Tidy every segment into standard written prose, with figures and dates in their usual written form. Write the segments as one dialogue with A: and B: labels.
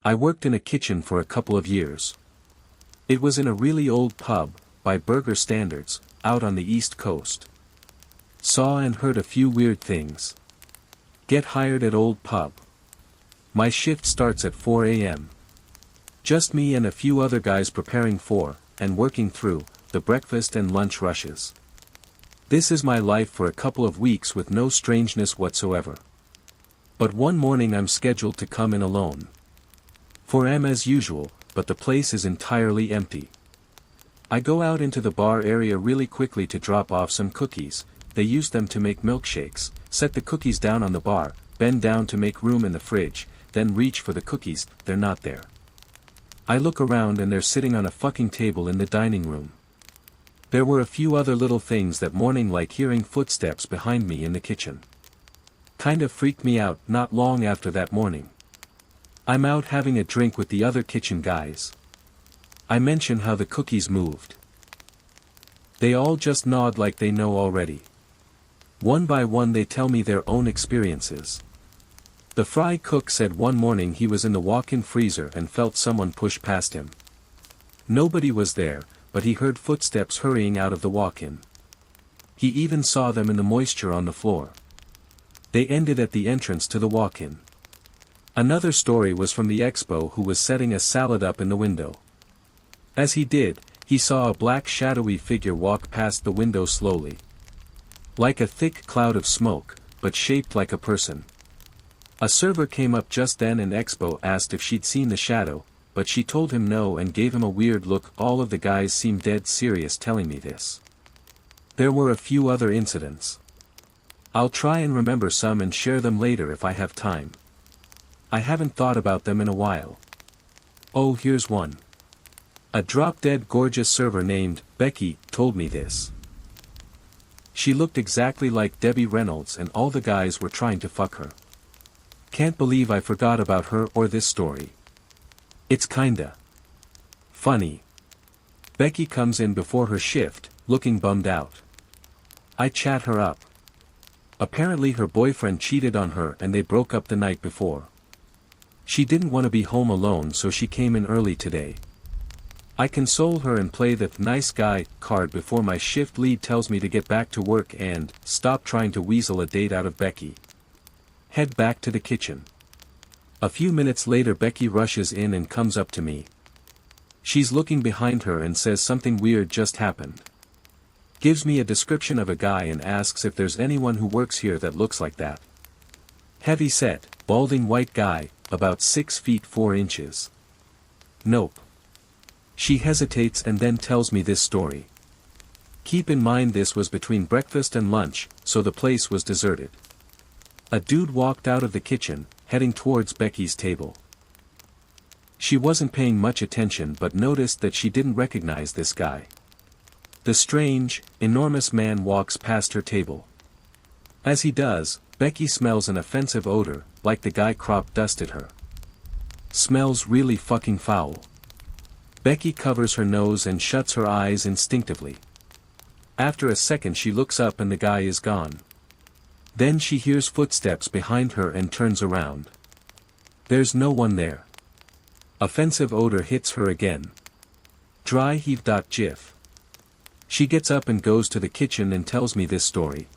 A: I worked in a kitchen for a couple of years. It was in a really old pub, by burger standards, out on the East Coast. Saw and heard a few weird things. Get hired at old pub. My shift starts at 4 a.m. Just me and a few other guys preparing for, and working through, the breakfast and lunch rushes. This is my life for a couple of weeks with no strangeness whatsoever. But one morning I'm scheduled to come in alone. 4 am as usual, but the place is entirely empty. I go out into the bar area really quickly to drop off some cookies. They use them to make milkshakes, set the cookies down on the bar, bend down to make room in the fridge, then reach for the cookies. They're not there. I look around and they're sitting on a fucking table in the dining room. There were a few other little things that morning, like hearing footsteps behind me in the kitchen. Kind of freaked me out. Not long after that morning, I'm out having a drink with the other kitchen guys. I mention how the cookies moved. They all just nod like they know already. One by one they tell me their own experiences. The fry cook said one morning he was in the walk-in freezer and felt someone push past him. Nobody was there, but he heard footsteps hurrying out of the walk-in. He even saw them in the moisture on the floor. They ended at the entrance to the walk-in. Another story was from the expo who was setting a salad up in the window. As he did, he saw a black shadowy figure walk past the window slowly. Like a thick cloud of smoke, but shaped like a person. A server came up just then and Expo asked if she'd seen the shadow, but she told him no and gave him a weird look. All of the guys seemed dead serious telling me this. There were a few other incidents. I'll try and remember some and share them later if I have time. I haven't thought about them in a while. Oh, here's one. A drop-dead gorgeous server named Becky told me this. She looked exactly like Debbie Reynolds and all the guys were trying to fuck her. Can't believe I forgot about her or this story. It's kinda funny. Becky comes in before her shift, looking bummed out. I chat her up. Apparently her boyfriend cheated on her and they broke up the night before. She didn't want to be home alone, so she came in early today. I console her and play the nice guy card before my shift lead tells me to get back to work and stop trying to weasel a date out of Becky. Head back to the kitchen. A few minutes later Becky rushes in and comes up to me. She's looking behind her and says something weird just happened. Gives me a description of a guy and asks if there's anyone who works here that looks like that. Heavy set, balding white guy, about 6 feet 4 inches. Nope. She hesitates and then tells me this story. Keep in mind this was between breakfast and lunch, so the place was deserted. A dude walked out of the kitchen, heading towards Becky's table. She wasn't paying much attention but noticed that she didn't recognize this guy. The strange, enormous man walks past her table. As he does, Becky smells an offensive odor, like the guy crop dusted her. Smells really fucking foul. Becky covers her nose and shuts her eyes instinctively. After a second she looks up and the guy is gone. Then she hears footsteps behind her and turns around. There's no one there. Offensive odor hits her again. Dry heave. Gif. She gets up and goes to the kitchen and tells me this story.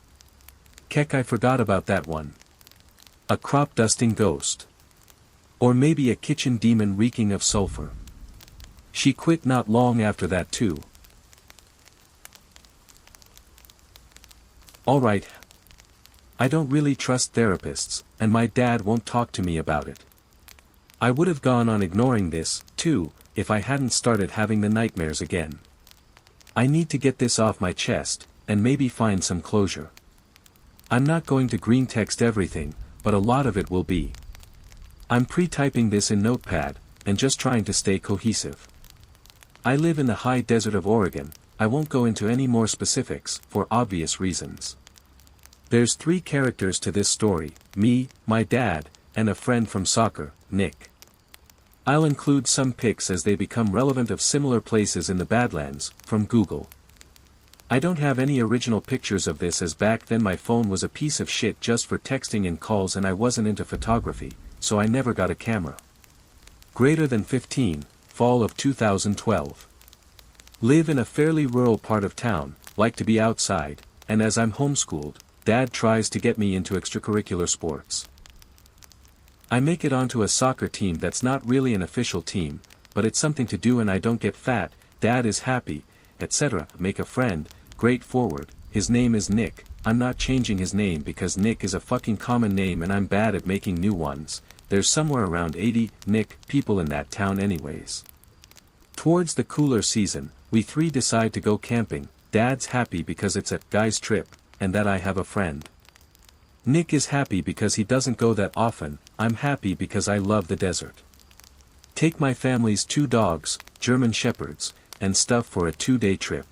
A: Keck, I forgot about that one. A crop dusting ghost. Or maybe a kitchen demon reeking of sulfur. She quit not long after that too. Alright. I don't really trust therapists, and my dad won't talk to me about it. I would have gone on ignoring this, too, if I hadn't started having the nightmares again. I need to get this off my chest, and maybe find some closure. I'm not going to green text everything, but a lot of it will be. I'm pre-typing this in Notepad, and just trying to stay cohesive. I live in the high desert of Oregon. I won't go into any more specifics, for obvious reasons. There's 3 characters to this story, me, my dad, and a friend from soccer, Nick. I'll include some pics as they become relevant of similar places in the Badlands, from Google. I don't have any original pictures of this as back then my phone was a piece of shit just for texting and calls and I wasn't into photography, so I never got a camera. Greater than 15, fall of 2012. Live in a fairly rural part of town, like to be outside, and as I'm homeschooled, Dad tries to get me into extracurricular sports. I make it onto a soccer team that's not really an official team, but it's something to do and I don't get fat, Dad is happy, etc. Make a friend, great forward, his name is Nick. I'm not changing his name because Nick is a fucking common name and I'm bad at making new ones. There's somewhere around 80 Nick people in that town anyways. Towards the cooler season, we three decide to go camping. Dad's happy because it's a guy's trip, and that I have a friend. Nick is happy because he doesn't go that often. I'm happy because I love the desert. Take my family's 2 dogs, German Shepherds, and stuff for a 2-day trip.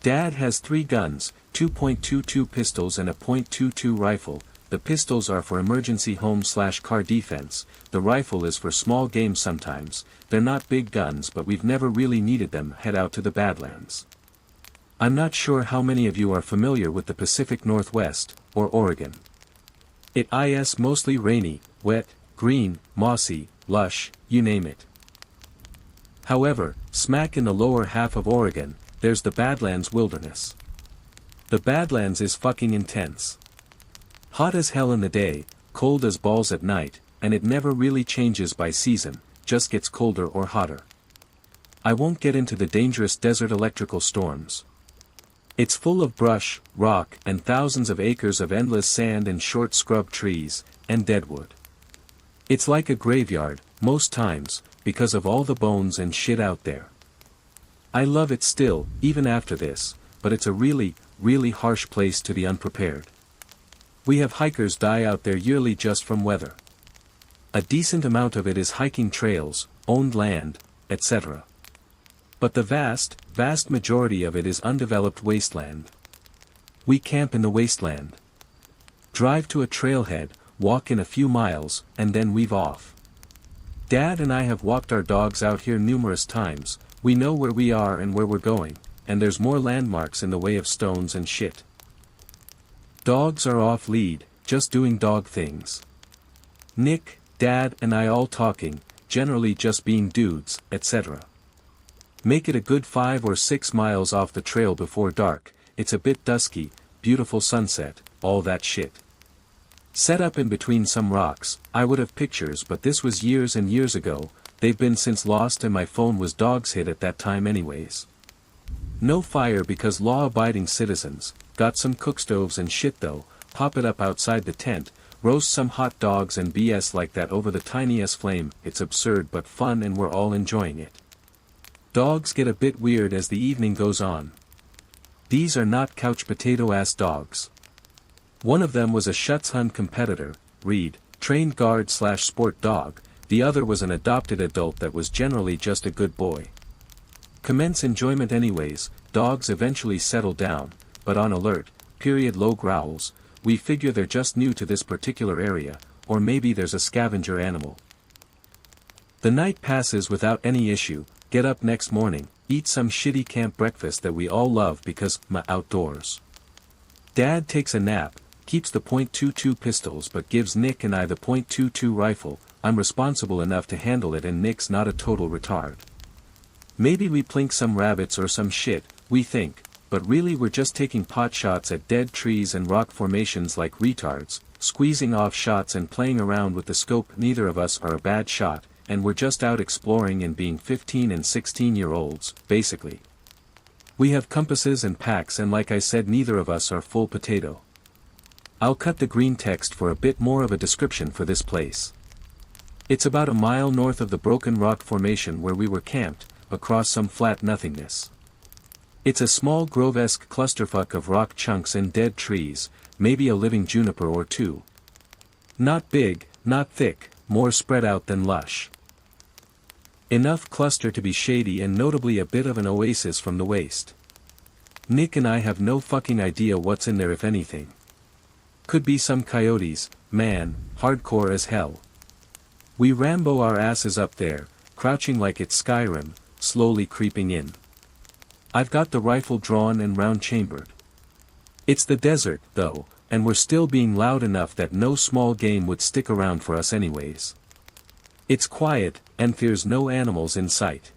A: Dad has 3 guns, 2.22 pistols and a .22 rifle. The pistols are for emergency home/car defense, the rifle is for small game sometimes. They're not big guns but we've never really needed them. Head out to the Badlands. I'm not sure how many of you are familiar with the Pacific Northwest, or Oregon. It is mostly rainy, wet, green, mossy, lush, you name it. However, smack in the lower half of Oregon, there's the Badlands Wilderness. The Badlands is fucking intense. Hot as hell in the day, cold as balls at night, and it never really changes by season, just gets colder or hotter. I won't get into the dangerous desert electrical storms. It's full of brush, rock, and thousands of acres of endless sand and short scrub trees, and deadwood. It's like a graveyard, most times, because of all the bones and shit out there. I love it still, even after this, but it's a really, really harsh place to the unprepared. We have hikers die out there yearly just from weather. A decent amount of it is hiking trails, owned land, etc. But the vast, vast majority of it is undeveloped wasteland. We camp in the wasteland. Drive to a trailhead, walk in a few miles, and then weave off. Dad and I have walked our dogs out here numerous times. We know where we are and where we're going, and there's more landmarks in the way of stones and shit. Dogs are off lead, just doing dog things. Nick, Dad and I all talking, generally just being dudes, etc. Make it a good 5 or 6 miles off the trail before dark, it's a bit dusky, beautiful sunset, all that shit. Set up in between some rocks, I would have pictures but this was years and years ago, they've been since lost and my phone was dog's hit at that time anyways. No fire because law-abiding citizens, got some cook stoves and shit though, pop it up outside the tent, roast some hot dogs and BS like that over the tiniest flame. It's absurd but fun and we're all enjoying it. Dogs get a bit weird as the evening goes on. These are not couch potato ass dogs. One of them was a Schutzhund competitor, Reed, trained guard/sport dog, the other was an adopted adult that was generally just a good boy. Commence enjoyment anyways, dogs eventually settle down, but on alert, low growls, we figure they're just new to this particular area, or maybe there's a scavenger animal. The night passes without any issue, get up next morning, eat some shitty camp breakfast that we all love because outdoors. Dad takes a nap, keeps the .22 pistols but gives Nick and I the .22 rifle. I'm responsible enough to handle it and Nick's not a total retard. Maybe we plink some rabbits or some shit, we think, but really we're just taking pot shots at dead trees and rock formations like retards, squeezing off shots and playing around with the scope. Neither of us are a bad shot, and we're just out exploring and being 15 and 16-year-olds, basically. We have compasses and packs and like I said neither of us are full potato. I'll cut the green text for a bit more of a description for this place. It's about a mile north of the Broken Rock Formation where we were camped, across some flat nothingness. It's a small grove-esque clusterfuck of rock chunks and dead trees, maybe a living juniper or two. Not big, not thick, more spread out than lush. Enough cluster to be shady and notably a bit of an oasis from the waste. Nick and I have no fucking idea what's in there if anything. Could be some coyotes, man, hardcore as hell. We Rambo our asses up there, crouching like it's Skyrim, slowly creeping in. I've got the rifle drawn and round-chambered. It's the desert, though, and we're still being loud enough that no small game would stick around for us anyways. It's quiet, and there's no animals in sight.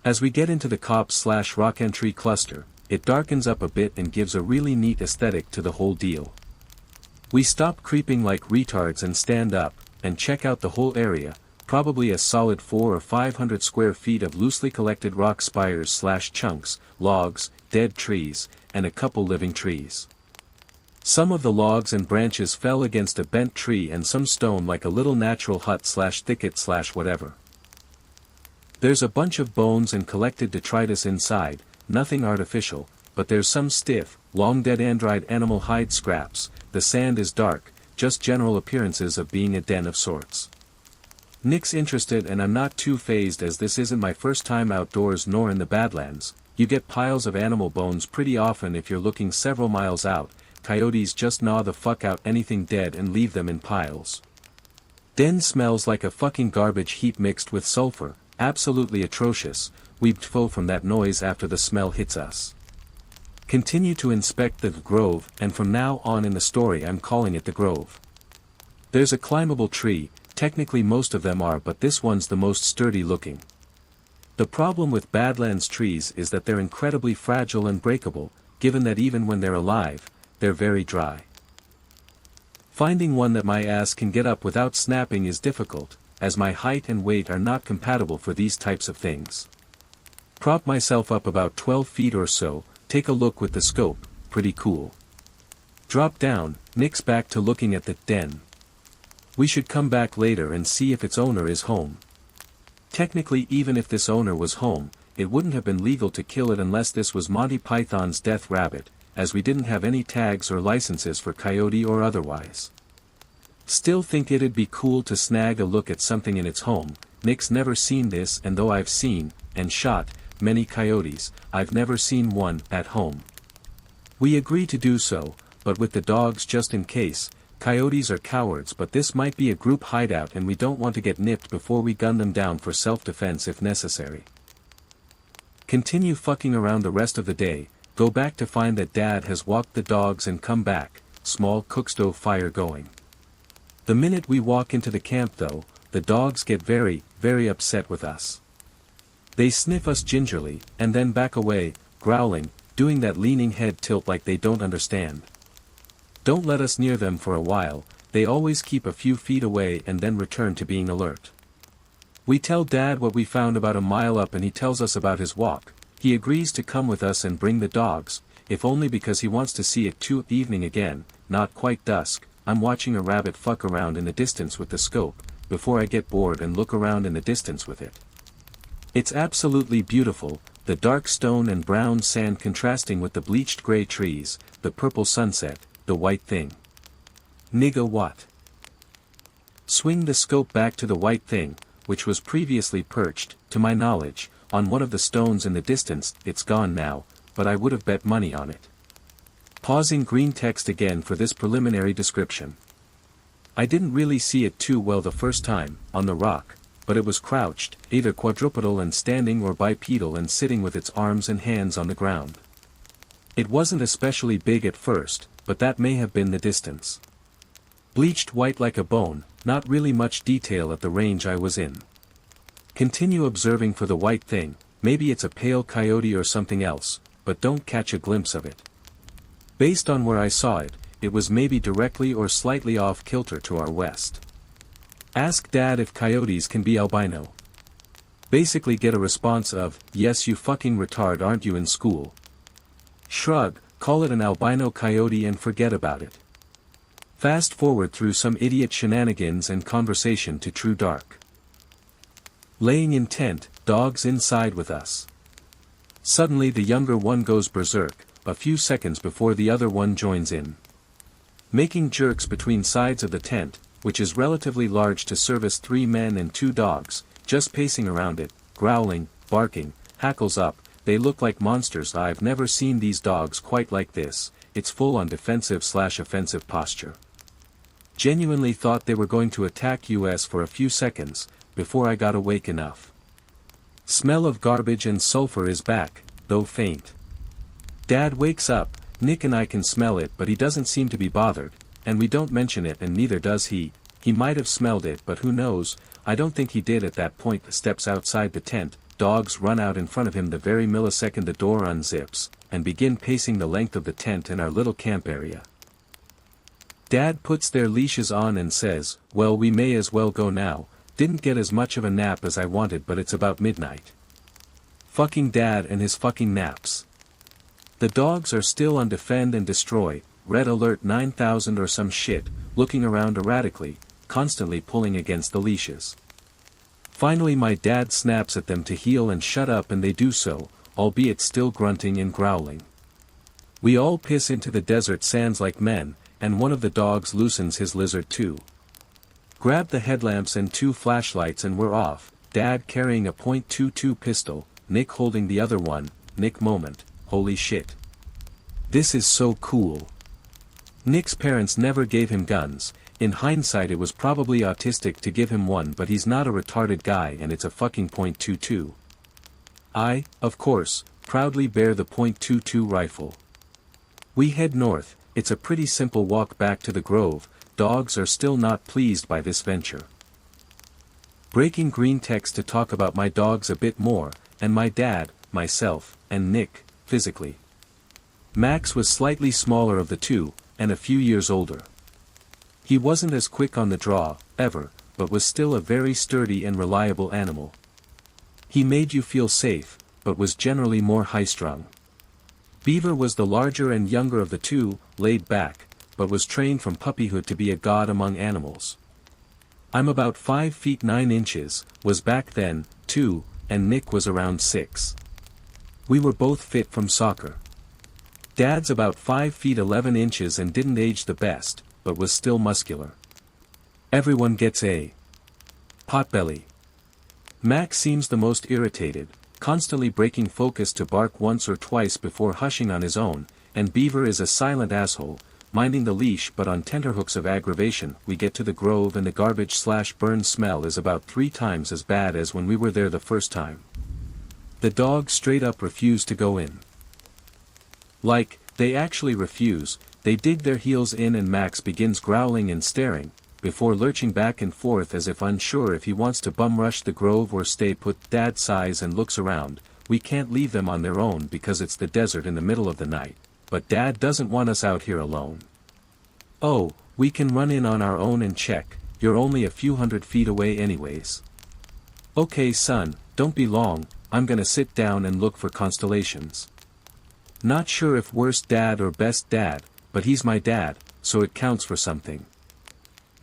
A: As we get into the copse/rock tree cluster, it darkens up a bit and gives a really neat aesthetic to the whole deal. We stop creeping like retards and stand up, and check out the whole area, probably a solid 400 or 500 square feet of loosely collected rock spires/chunks, logs, dead trees, and a couple living trees. Some of the logs and branches fell against a bent tree and some stone like a little natural hut/thicket/whatever. There's a bunch of bones and collected detritus inside, nothing artificial, but there's some stiff, long-dead and-dried animal hide scraps. The sand is dark, just general appearances of being a den of sorts. Nick's interested and I'm not too fazed as this isn't my first time outdoors nor in the Badlands. You get piles of animal bones pretty often if you're looking several miles out. Coyotes just gnaw the fuck out anything dead and leave them in piles. Den smells like a fucking garbage heap mixed with sulfur, absolutely atrocious. We pfo from that noise after the smell hits us. Continue to inspect the grove, and from now on in the story I'm calling it the grove. There's a climbable tree, technically most of them are, but this one's the most sturdy looking. The problem with Badlands trees is that they're incredibly fragile and breakable, given that even when they're alive, they're very dry. Finding one that my ass can get up without snapping is difficult, as my height and weight are not compatible for these types of things. Prop myself up about 12 feet or so, take a look with the scope, pretty cool. Drop down, Nick's back to looking at the den. We should come back later and see if its owner is home. Technically, even if this owner was home, it wouldn't have been legal to kill it unless this was Monty Python's Death Rabbit, as we didn't have any tags or licenses for coyote or otherwise. Still think it'd be cool to snag a look at something in its home. Nick's never seen this, and though I've seen, and shot, many coyotes, I've never seen one at home. We agree to do so, but with the dogs just in case. Coyotes are cowards, but this might be a group hideout and we don't want to get nipped before we gun them down for self-defense if necessary. Continue fucking around the rest of the day, go back to find that Dad has walked the dogs and come back, small cookstove fire going. The minute we walk into the camp though, the dogs get very, very upset with us. They sniff us gingerly, and then back away, growling, doing that leaning head tilt like they don't understand. Don't let us near them for a while, they always keep a few feet away and then return to being alert. We tell Dad what we found about a mile up and he tells us about his walk. He agrees to come with us and bring the dogs, if only because he wants to see it too. Evening again, not quite dusk, I'm watching a rabbit fuck around in the distance with the scope, before I get bored and look around in the distance with it. It's absolutely beautiful, the dark stone and brown sand contrasting with the bleached gray trees, the purple sunset, the white thing. Nigga what? Swing the scope back to the white thing, which was previously perched, to my knowledge, on one of the stones in the distance. It's gone now, but I would have bet money on it. Pausing green text again for this preliminary description. I didn't really see it too well the first time, on the rock, but it was crouched, either quadrupedal and standing or bipedal and sitting with its arms and hands on the ground. It wasn't especially big at first, but that may have been the distance. Bleached white like a bone, not really much detail at the range I was in. Continue observing for the white thing, maybe it's a pale coyote or something else, but don't catch a glimpse of it. Based on where I saw it, it was maybe directly or slightly off kilter to our west. Ask Dad if coyotes can be albino. Basically get a response of, yes you fucking retard, aren't you in school? Shrug, call it an albino coyote and forget about it. Fast forward through some idiot shenanigans and conversation to true dark. Laying in tent, dogs inside with us. Suddenly the younger one goes berserk, a few seconds before the other one joins in. Making jerks between sides of the tent, which is relatively large to service 3 men and 2 dogs, just pacing around it, growling, barking, hackles up. They look like monsters. I've never seen these dogs quite like this. It's full on defensive/offensive posture. Genuinely thought they were going to attack us for a few seconds, before I got awake enough. Smell of garbage and sulfur is back, though faint. Dad wakes up, Nick and I can smell it but he doesn't seem to be bothered, and we don't mention it and neither does he. he might have smelled it, but who knows. I don't think he did. At that point the steps outside the tent, dogs run out in front of him the very millisecond the door unzips, and begin pacing the length of the tent and our little camp area. Dad puts their leashes on and says, "Well, we may as well go now. Didn't get as much of a nap as I wanted, but it's about midnight." Fucking Dad and his fucking naps. The dogs are still on defend and destroy, red alert 9000 or some shit, looking around erratically, constantly pulling against the leashes. Finally my dad snaps at them to heel and shut up, and they do so, albeit still grunting and growling. We all piss into the desert sands like men, and one of the dogs loosens his lizard too. Grab the headlamps and 2 flashlights and we're off, Dad carrying a .22 pistol, Nick holding the other one. Nick moment, holy shit. This is so cool. Nick's parents never gave him guns. In hindsight it was probably autistic to give him one, but he's not a retarded guy and it's a fucking .22. I, of course, proudly bear the .22 rifle. We head north. It's a pretty simple walk back to the Grove. Dogs are still not pleased by this venture. Breaking green text to talk about my dogs a bit more, and my dad, myself, and Nick, physically. Max was slightly smaller of the two, and a few years older. He wasn't as quick on the draw, ever, but was still a very sturdy and reliable animal. He made you feel safe, but was generally more high-strung. Beaver was the larger and younger of the two, laid back, but was trained from puppyhood to be a god among animals. I'm about 5 feet 9 inches, was back then, too, and Nick was around 6. We were both fit from soccer. Dad's about 5 feet 11 inches and didn't age the best, but was still muscular. Everyone gets a potbelly. Max seems the most irritated, constantly breaking focus to bark once or twice before hushing on his own, and Beaver is a silent asshole, minding the leash but on tenterhooks of aggravation. We get to the Grove and the garbage/burn smell is about 3 times as bad as when we were there the first time. The dogs straight up refuse to go in. Like, they actually refuse. They dig their heels in and Max begins growling and staring, before lurching back and forth as if unsure if he wants to bum rush the Grove or stay put. Dad sighs and looks around. We can't leave them on their own because it's the desert in the middle of the night, but Dad doesn't want us out here alone. "Oh, we can run in on our own and check, you're only a few hundred feet away anyways." "Okay son, don't be long, I'm gonna sit down and look for constellations." Not sure if worst dad or best dad, but he's my dad, so it counts for something.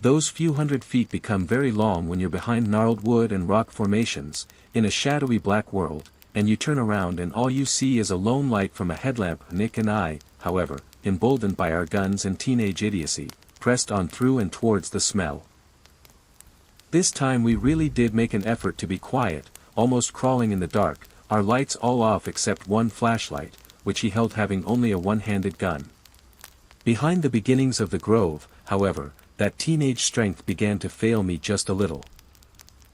A: Those few hundred feet become very long when you're behind gnarled wood and rock formations, in a shadowy black world, and you turn around and all you see is a lone light from a headlamp. Nick and I, however, emboldened by our guns and teenage idiocy, pressed on through and towards the smell. This time we really did make an effort to be quiet, almost crawling in the dark, our lights all off except one flashlight, which he held having only a one-handed gun. Behind the beginnings of the Grove, however, that teenage strength began to fail me just a little.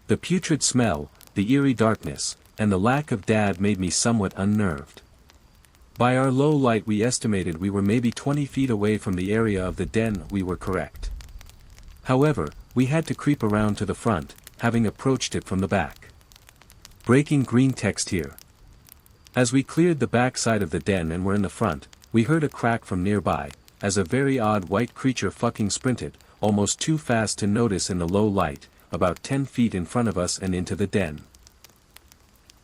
A: The putrid smell, the eerie darkness, and the lack of Dad made me somewhat unnerved. By our low light we estimated we were maybe 20 feet away from the area of the den. We were correct. However, we had to creep around to the front, having approached it from the back. Breaking green text here. As we cleared the back side of the den and were in the front, we heard a crack from nearby, as a very odd white creature fucking sprinted, almost too fast to notice in the low light, about 10 feet in front of us and into the den.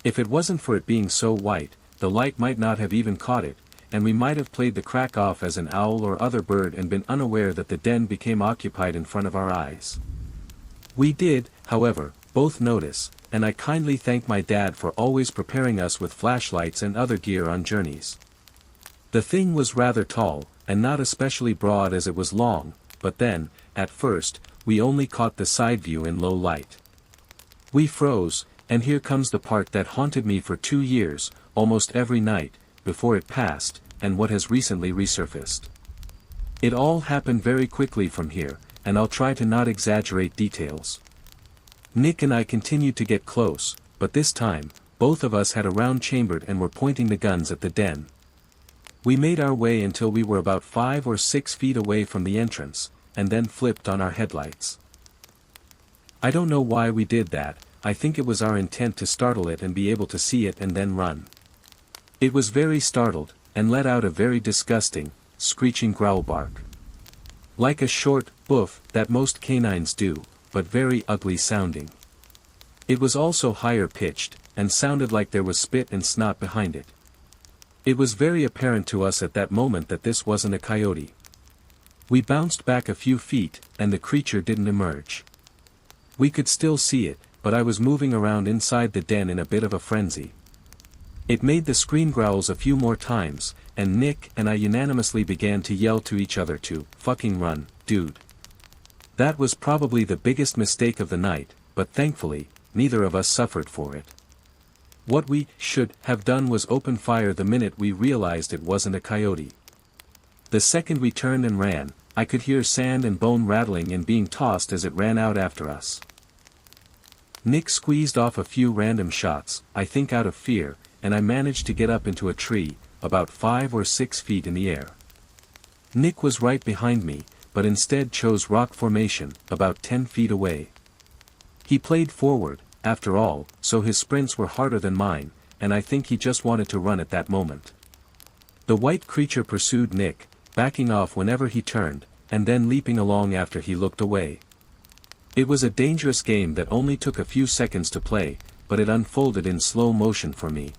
A: If it wasn't for it being so white, the light might not have even caught it, and we might have played the crack off as an owl or other bird and been unaware that the den became occupied in front of our eyes. We did, however, both notice, and I kindly thank my dad for always preparing us with flashlights and other gear on journeys. The thing was rather tall, and not especially broad as it was long, but then, at first, we only caught the side view in low light. We froze, and here comes the part that haunted me for 2 years, almost every night, before it passed, and what has recently resurfaced. It all happened very quickly from here, and I'll try to not exaggerate details. Nick and I continued to get close, but this time, both of us had a round chambered and were pointing the guns at the den. We made our way until we were about 5 or 6 feet away from the entrance, and then flipped on our headlights. I don't know why we did that, I think it was our intent to startle it and be able to see it and then run. It was very startled, and let out a very disgusting, screeching growl bark. Like a short, boof, that most canines do, but very ugly sounding. It was also higher pitched, and sounded like there was spit and snot behind it. It was very apparent to us at that moment that this wasn't a coyote. We bounced back a few feet, and the creature didn't emerge. We could still see it, but I was moving around inside the den in a bit of a frenzy. It made the scream growls a few more times, and Nick and I unanimously began to yell to each other to fucking run, dude. That was probably the biggest mistake of the night, but thankfully, neither of us suffered for it. What we should have done was open fire the minute we realized it wasn't a coyote. The second we turned and ran, I could hear sand and bone rattling and being tossed as it ran out after us. Nick squeezed off a few random shots, I think out of fear, and I managed to get up into a tree, about 5 or 6 feet in the air. Nick was right behind me, but instead chose rock formation, about 10 feet away. He played forward, after all, so his sprints were harder than mine, and I think he just wanted to run at that moment. The white creature pursued Nick, backing off whenever he turned, and then leaping along after he looked away. It was a dangerous game that only took a few seconds to play, but it unfolded in slow motion for me.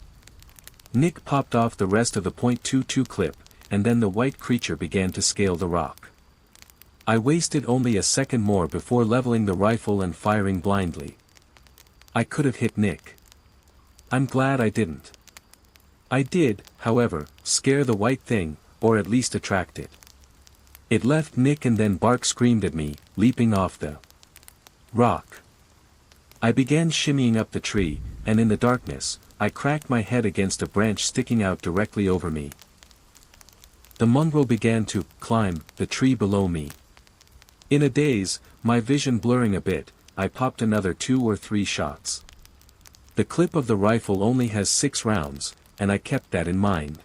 A: Nick popped off the rest of the .22 clip, and then the white creature began to scale the rock. I wasted only a second more before leveling the rifle and firing blindly. I could have hit Nick. I'm glad I didn't. I did, however, scare the white thing, or at least attract it. It left Nick and then Bark screamed at me, leaping off the rock. I began shimmying up the tree, and in the darkness, I cracked my head against a branch sticking out directly over me. The mongrel began to climb the tree below me. In a daze, my vision blurring a bit, I popped another 2 or 3 shots. The clip of the rifle only has 6 rounds, and I kept that in mind.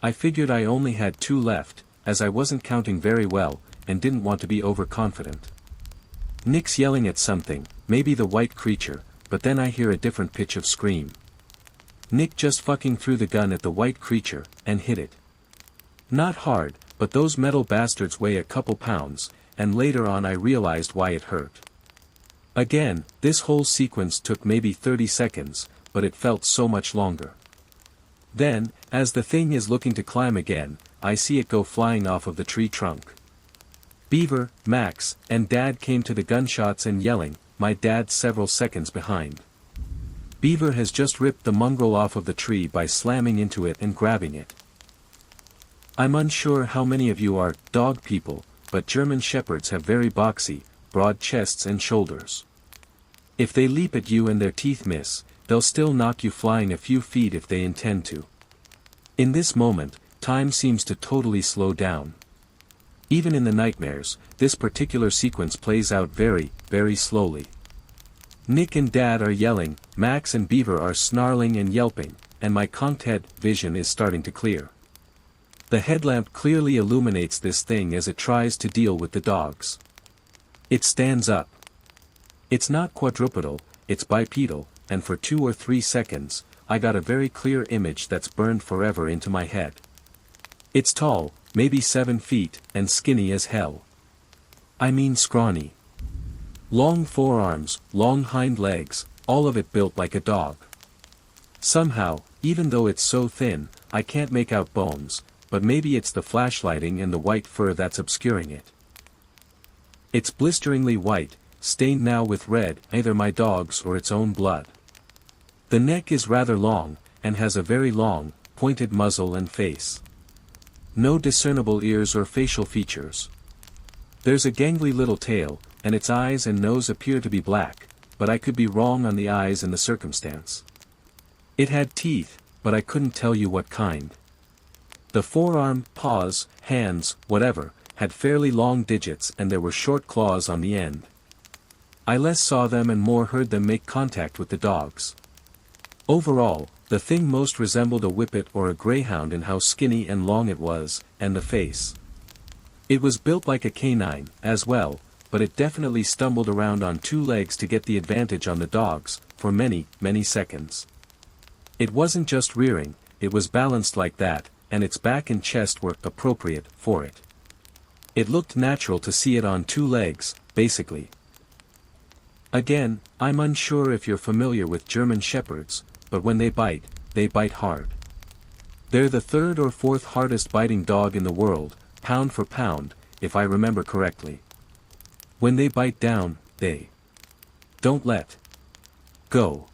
A: I figured I only had 2 left, as I wasn't counting very well, and didn't want to be overconfident. Nick's yelling at something, maybe the white creature, but then I hear a different pitch of scream. Nick just fucking threw the gun at the white creature, and hit it. Not hard, but those metal bastards weigh a couple pounds, and later on I realized why it hurt. Again, this whole sequence took maybe 30 seconds, but it felt so much longer. Then, as the thing is looking to climb again, I see it go flying off of the tree trunk. Beaver, Max, and Dad came to the gunshots and yelling, my dad several seconds behind. Beaver has just ripped the mongrel off of the tree by slamming into it and grabbing it. I'm unsure how many of you are dog people, but German Shepherds have very boxy, broad chests and shoulders. If they leap at you and their teeth miss, they'll still knock you flying a few feet if they intend to. In this moment, time seems to totally slow down. Even in the nightmares, this particular sequence plays out very, very slowly. Nick and Dad are yelling, Max and Beaver are snarling and yelping, and my conked head vision is starting to clear. The headlamp clearly illuminates this thing as it tries to deal with the dogs. It stands up. It's not quadrupedal, it's bipedal, and for 2 or 3 seconds, I got a very clear image that's burned forever into my head. It's tall, maybe 7 feet, and skinny as hell. I mean scrawny. Long forearms, long hind legs, all of it built like a dog. Somehow, even though it's so thin, I can't make out bones, but maybe it's the flashlighting and the white fur that's obscuring it. It's blisteringly white, stained now with red, either my dog's or its own blood. The neck is rather long, and has a very long, pointed muzzle and face. No discernible ears or facial features. There's a gangly little tail, and its eyes and nose appear to be black, but I could be wrong on the eyes and the circumstance. It had teeth, but I couldn't tell you what kind. The forearm, paws, hands, whatever, had fairly long digits and there were short claws on the end. I less saw them and more heard them make contact with the dogs. Overall, the thing most resembled a whippet or a greyhound in how skinny and long it was, and the face. It was built like a canine, as well, but it definitely stumbled around on two legs to get the advantage on the dogs, for many, many seconds. It wasn't just rearing, it was balanced like that, and its back and chest were appropriate for it. It looked natural to see it on two legs, basically. Again, I'm unsure if you're familiar with German Shepherds, but when they bite hard. They're the third or fourth hardest biting dog in the world, pound for pound, if I remember correctly. When they bite down, they don't let go.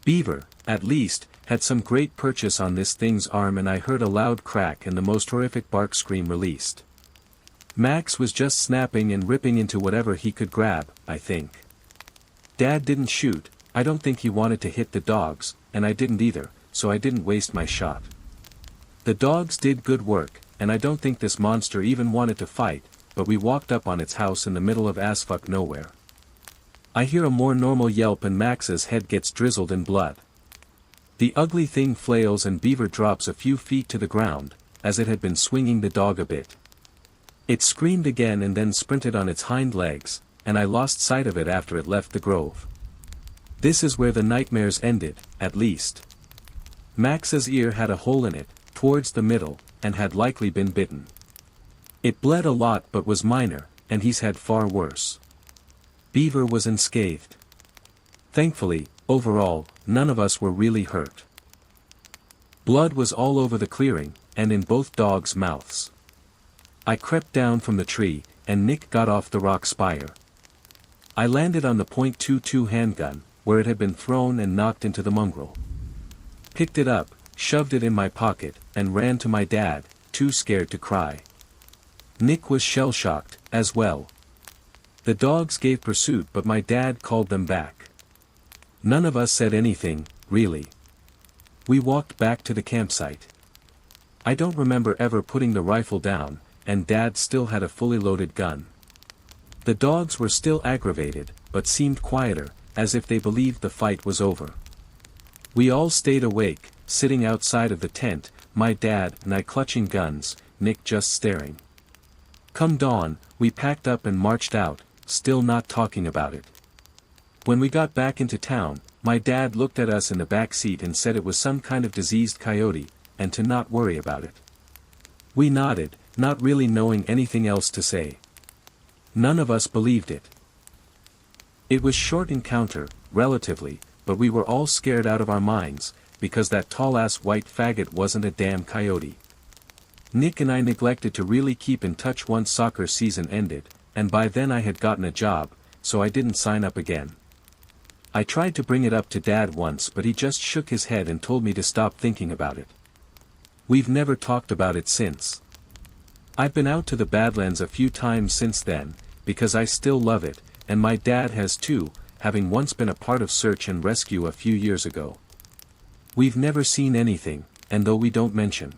A: Beaver, at least, had some great purchase on this thing's arm, and I heard a loud crack and the most horrific bark scream released. Max was just snapping and ripping into whatever he could grab, I think. Dad didn't shoot, I don't think he wanted to hit the dogs, and I didn't either, so I didn't waste my shot. The dogs did good work, and I don't think this monster even wanted to fight, but we walked up on its house in the middle of assfuck nowhere. I hear a more normal yelp and Max's head gets drizzled in blood. The ugly thing flails and Beaver drops a few feet to the ground, as it had been swinging the dog a bit. It screamed again and then sprinted on its hind legs, and I lost sight of it after it left the grove. This is where the nightmares ended, at least. Max's ear had a hole in it, towards the middle, and had likely been bitten. It bled a lot but was minor, and he's had far worse. Beaver was unscathed. Thankfully, overall, none of us were really hurt. Blood was all over the clearing, and in both dogs' mouths. I crept down from the tree, and Nick got off the rock spire. I landed on the .22 handgun, where it had been thrown and knocked into the mongrel. Picked it up, shoved it in my pocket, and ran to my dad, too scared to cry. Nick was shell-shocked, as well. The dogs gave pursuit but my dad called them back. None of us said anything, really. We walked back to the campsite. I don't remember ever putting the rifle down, and Dad still had a fully loaded gun. The dogs were still aggravated, but seemed quieter, as if they believed the fight was over. We all stayed awake, sitting outside of the tent, my dad and I clutching guns, Nick just staring. Come dawn, we packed up and marched out, still not talking about it. When we got back into town, my dad looked at us in the back seat and said it was some kind of diseased coyote, and to not worry about it. We nodded, not really knowing anything else to say. None of us believed it. It was short encounter, relatively, but we were all scared out of our minds, because that tall-ass white faggot wasn't a damn coyote. Nick and I neglected to really keep in touch once soccer season ended, and by then I had gotten a job, so I didn't sign up again. I tried to bring it up to Dad once but he just shook his head and told me to stop thinking about it. We've never talked about it since. I've been out to the Badlands a few times since then, because I still love it, and my dad has too, having once been a part of search and rescue a few years ago. We've never seen anything, and though we don't mention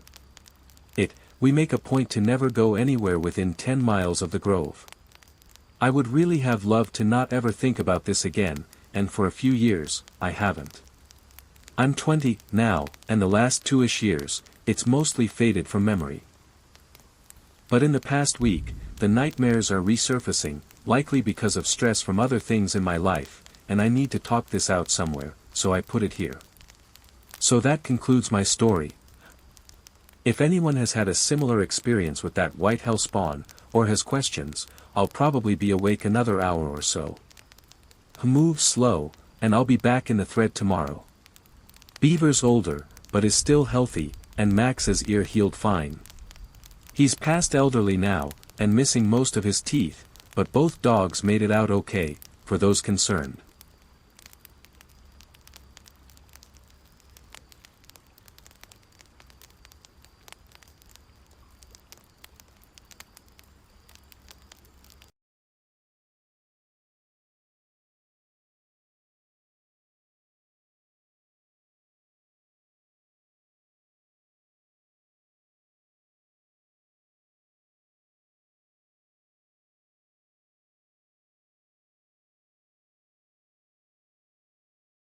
A: it, we make a point to never go anywhere within 10 miles of the grove. I would really have loved to not ever think about this again, and for a few years, I haven't. I'm 20 now, and the last 2-ish years, it's mostly faded from memory. But in the past week, the nightmares are resurfacing, likely because of stress from other things in my life, and I need to talk this out somewhere, so I put it here. So that concludes my story. If anyone has had a similar experience with that white hell spawn, or has questions, I'll probably be awake another hour or so. Move slow, and I'll be back in the thread tomorrow. Beaver's older, but is still healthy, and Max's ear healed fine. He's past elderly now, and missing most of his teeth, but both dogs made it out okay, for those concerned.